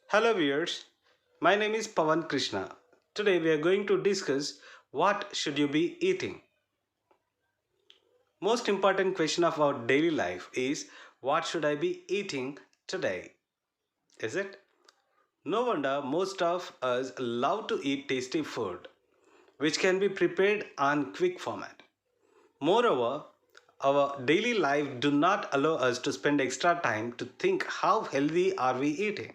Hello viewers, my name is Pawan Krishna. Today we are going to discuss what should you be eating. Most important question of our daily life is what should I be eating today? Is it? No wonder most of us love to eat tasty food which can be prepared on quick format. Moreover, our daily life do not allow us to spend extra time to think how healthy are we eating,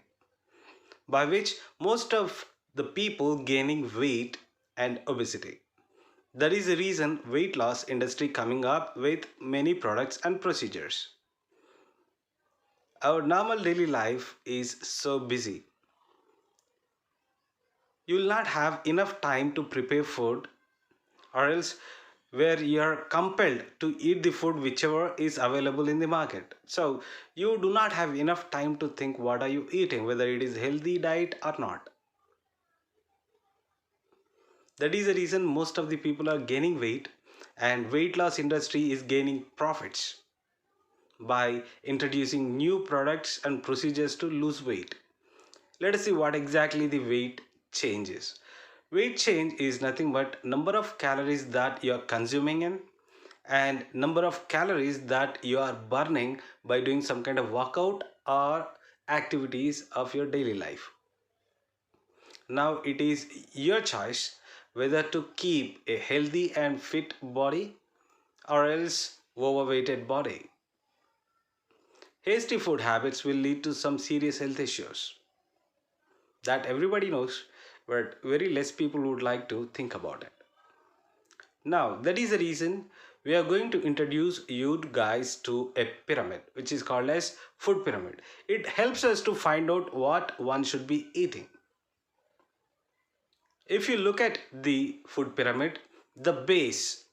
by which most of the people gaining weight and obesity. That is the reason weight loss industry coming up with many products and procedures. Our normal daily life is so busy. You will not have enough time to prepare food, or else where you are compelled to eat the food whichever is available in the market. So you do not have enough time to think what are you eating, whether it is healthy diet or not. That is the reason most of the people are gaining weight, and weight loss industry is gaining profits by introducing new products and procedures to lose weight. Let us see what exactly the weight change is. Weight change is nothing but number of calories that you are consuming in and number of calories that you are burning by doing some kind of workout or activities of your daily life. Now it is your choice whether to keep a healthy and fit body or else overweighted body. Hasty food habits will lead to some serious health issues that everybody knows, but very less people would like to think about it. Now, that is the reason we are going to introduce you guys to a pyramid which is called as food pyramid. It helps us to find out what one should be eating. If you look at the food pyramid, the base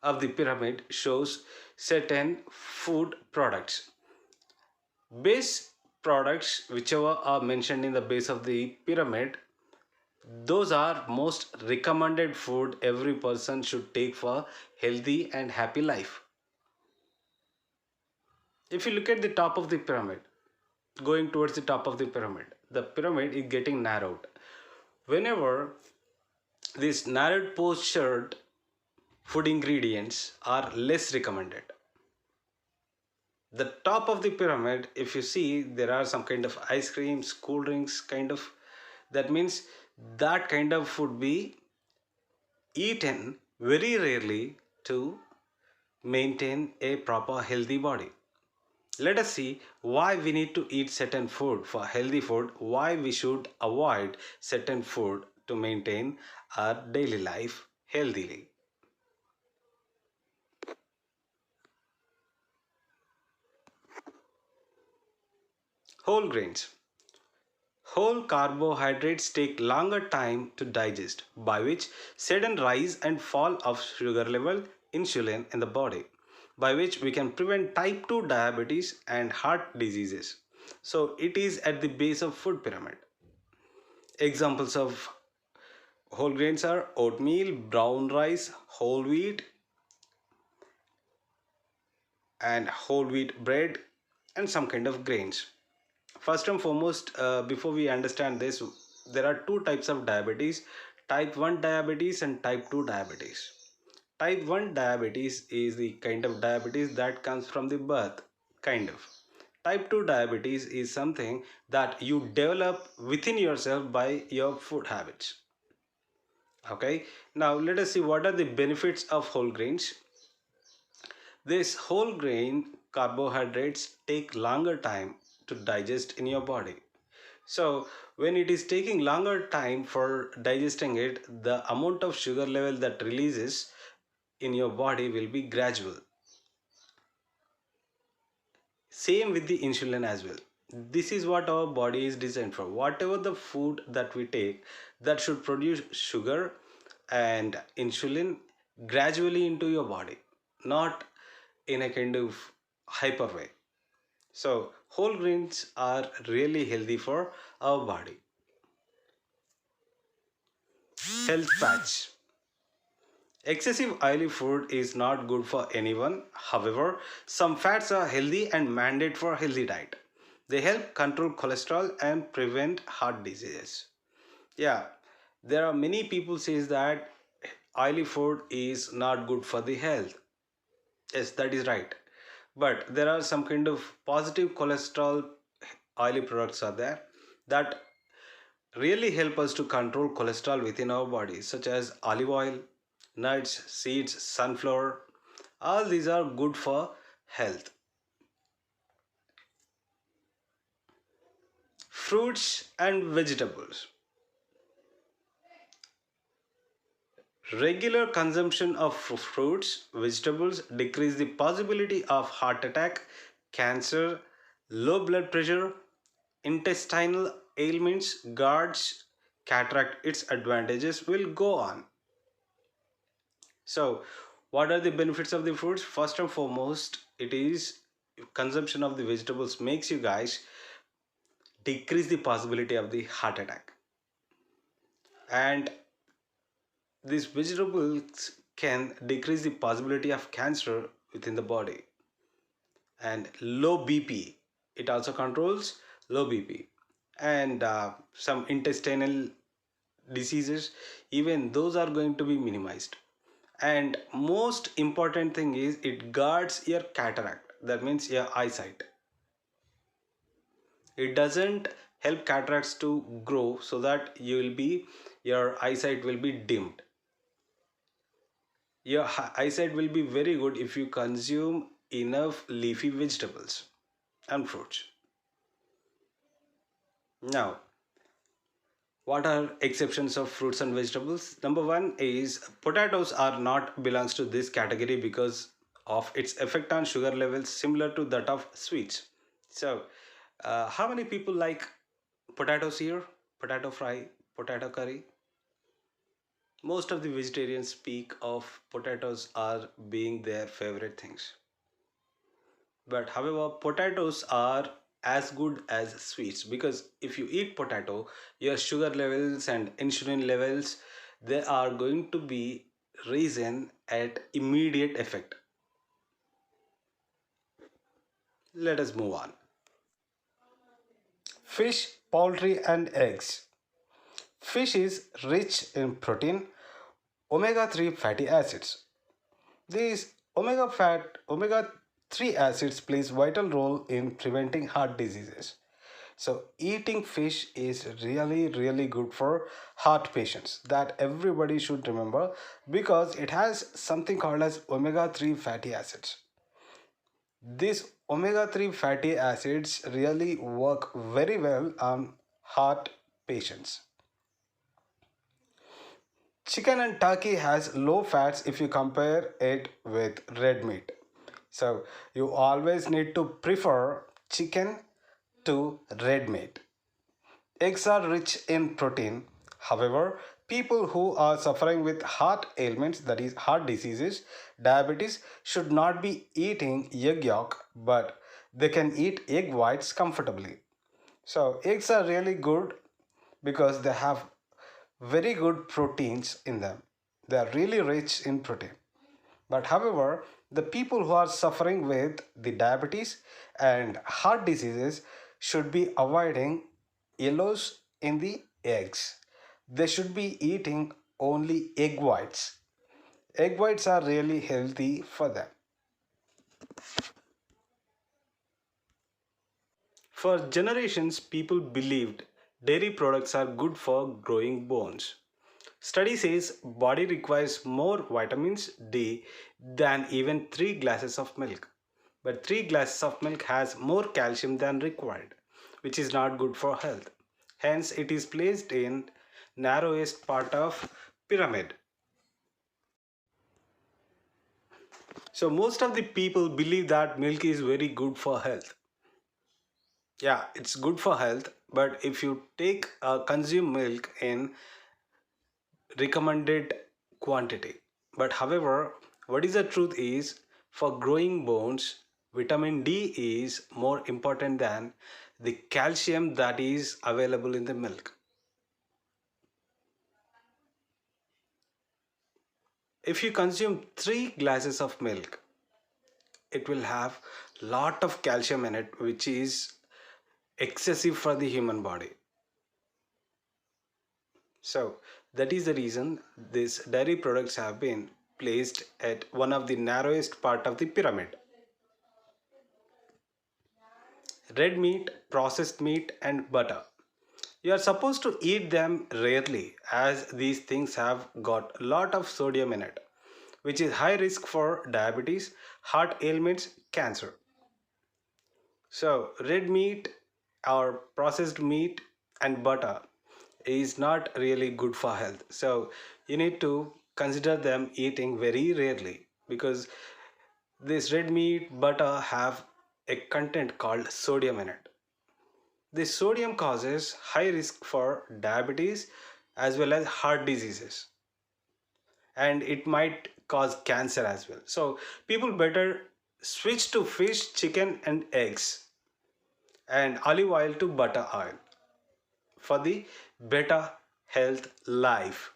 of the pyramid shows certain food products. Base products, whichever are mentioned in the base of the pyramid, those are most recommended food every person should take for healthy and happy life. If you look at the top of the pyramid, going towards the top of the pyramid is getting narrowed. Whenever these narrowed postured food ingredients are less recommended. The top of the pyramid, if you see, there are some kind of ice creams, cool drinks, kind of. That means that kind of food be eaten very rarely to maintain a proper healthy body. Let us see why we need to eat certain food for healthy food, why we should avoid certain food to maintain our daily life healthily. Whole grains. Whole carbohydrates take longer time to digest, by which sudden rise and fall of sugar level, insulin in the body, by which we can prevent type 2 diabetes and heart diseases. So it is at the base of food pyramid. Examples of whole grains are oatmeal, brown rice, whole wheat, and whole wheat bread, and some kind of grains. First and foremost, before we understand this, there are two types of diabetes: type 1 diabetes and type 2 diabetes. Type 1 diabetes is the kind of diabetes that comes from the birth, kind of. Type 2 diabetes is something that you develop within yourself by your food habits. Okay, now let us see what are the benefits of whole grains. This whole grain carbohydrates take longer time to digest in your body. So when it is taking longer time for digesting it, the amount of sugar level that releases in your body will be gradual. Same with the insulin as well. This is what our body is designed for. Whatever the food that we take, that should produce sugar and insulin gradually into your body, not in a kind of hyper way. So whole grains are really healthy for our body. Health patch. Excessive oily food is not good for anyone. However, some fats are healthy and mandate for healthy diet. They help control cholesterol and prevent heart diseases. Yeah, there are many people says that oily food is not good for the health. Yes, that is right. But there are some kind of positive cholesterol oily products are there that really help us to control cholesterol within our body, such as olive oil, nuts, seeds, sunflower. All these are good for health. Fruits and vegetables. Regular consumption of fruits, vegetables decrease the possibility of heart attack, cancer, low blood pressure, intestinal ailments, GERDs, cataract. Its advantages will go on. So, what are the benefits of the fruits? First and foremost, it is consumption of the vegetables makes you guys decrease the possibility of the heart attack. And these vegetables can decrease the possibility of cancer within the body. And low BP, it also controls low BP. And some intestinal diseases, even those are going to be minimized. And most important thing is it guards your cataract, that means your eyesight. It doesn't help cataracts to grow so that your eyesight will be dimmed. Your eyesight will be very good if you consume enough leafy vegetables and fruits. Now, what are exceptions of fruits and vegetables? Number one is potatoes are not belongs to this category because of its effect on sugar levels similar to that of sweets. So, how many people like potatoes here? Potato fry, potato curry. Most of the vegetarians speak of potatoes are being their favorite things. But however, potatoes are as good as sweets because if you eat potato, your sugar levels and insulin levels, they are going to be risen at immediate effect. Let us move on. Fish, poultry and eggs. Fish is rich in protein, omega-3 fatty acids. These omega 3 acids plays vital role in preventing heart diseases. So eating fish is really good for heart patients, that everybody should remember, because it has something called as omega 3 fatty acids. These omega 3 fatty acids really work very well on heart patients. Chicken and turkey has low fats if you compare it with red meat. So you always need to prefer chicken to red meat. Eggs are rich in protein. However, people who are suffering with heart ailments, that is heart diseases, diabetes, should not be eating egg yolk, but they can eat egg whites comfortably. So eggs are really good because they have very good proteins in them. They are really rich in protein. But however, the people who are suffering with the diabetes and heart diseases should be avoiding yellows in the eggs. They should be eating only egg whites. Egg whites are really healthy for them. For generations, people believed dairy products are good for growing bones. Study says body requires more vitamins D than even 3 glasses of milk. But 3 glasses of milk has more calcium than required, which is not good for health. Hence it is placed in narrowest part of pyramid. So most of the people believe that milk is very good for health. Yeah, it's good for health, but if you take consume milk in recommended quantity. But however, what is the truth is, for growing bones, vitamin D is more important than the calcium that is available in the milk. If you consume 3 glasses of milk, it will have lot of calcium in it, which is excessive for the human body. So that is the reason these dairy products have been placed at one of the narrowest part of the pyramid. Red meat, processed meat, and butter. You are supposed to eat them rarely as these things have got a lot of sodium in it, which is high risk for diabetes, heart ailments, cancer. So, red meat or processed meat and butter is not really good for health. So, you need to consider them eating very rarely because this red meat, butter have a content called sodium in it. This sodium causes high risk for diabetes as well as heart diseases, and it might cause cancer as well. So people better switch to fish, chicken and eggs and olive oil to butter oil for the better health life.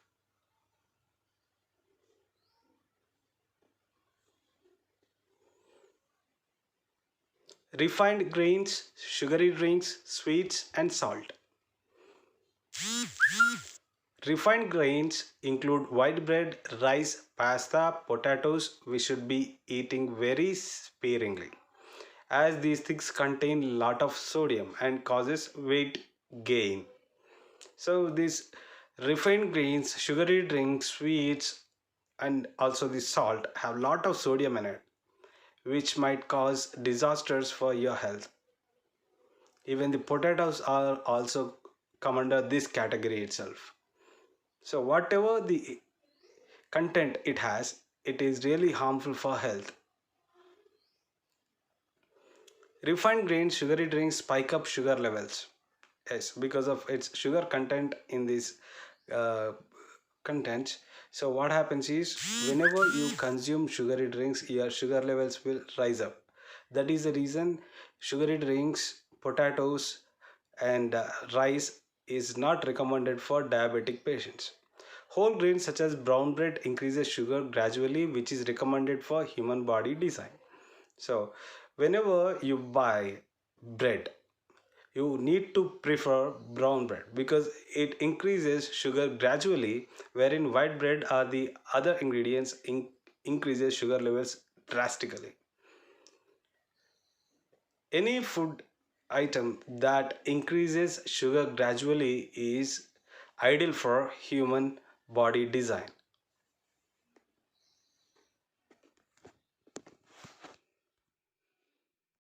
Refined grains, sugary drinks, sweets and salt. Refined grains include white bread, rice, pasta, potatoes. We should be eating very sparingly as these things contain lot of sodium and causes weight gain. So these refined grains, sugary drinks, sweets and also the salt have lot of sodium in it, which might cause disasters for your health. Even the potatoes are also come under this category itself. So whatever the content it has, it is really harmful for health. Refined grains, sugary drinks spike up sugar levels. Yes, because of its sugar content in these uh, contents. So what happens is whenever you consume sugary drinks, your sugar levels will rise up. That is the reason sugary drinks, potatoes, and rice is not recommended for diabetic patients. Whole grains such as brown bread increases sugar gradually, which is recommended for human body design. So, whenever you buy bread, you need to prefer brown bread because it increases sugar gradually, wherein white bread or the other ingredients increases sugar levels drastically. Any food item that increases sugar gradually is ideal for human body design.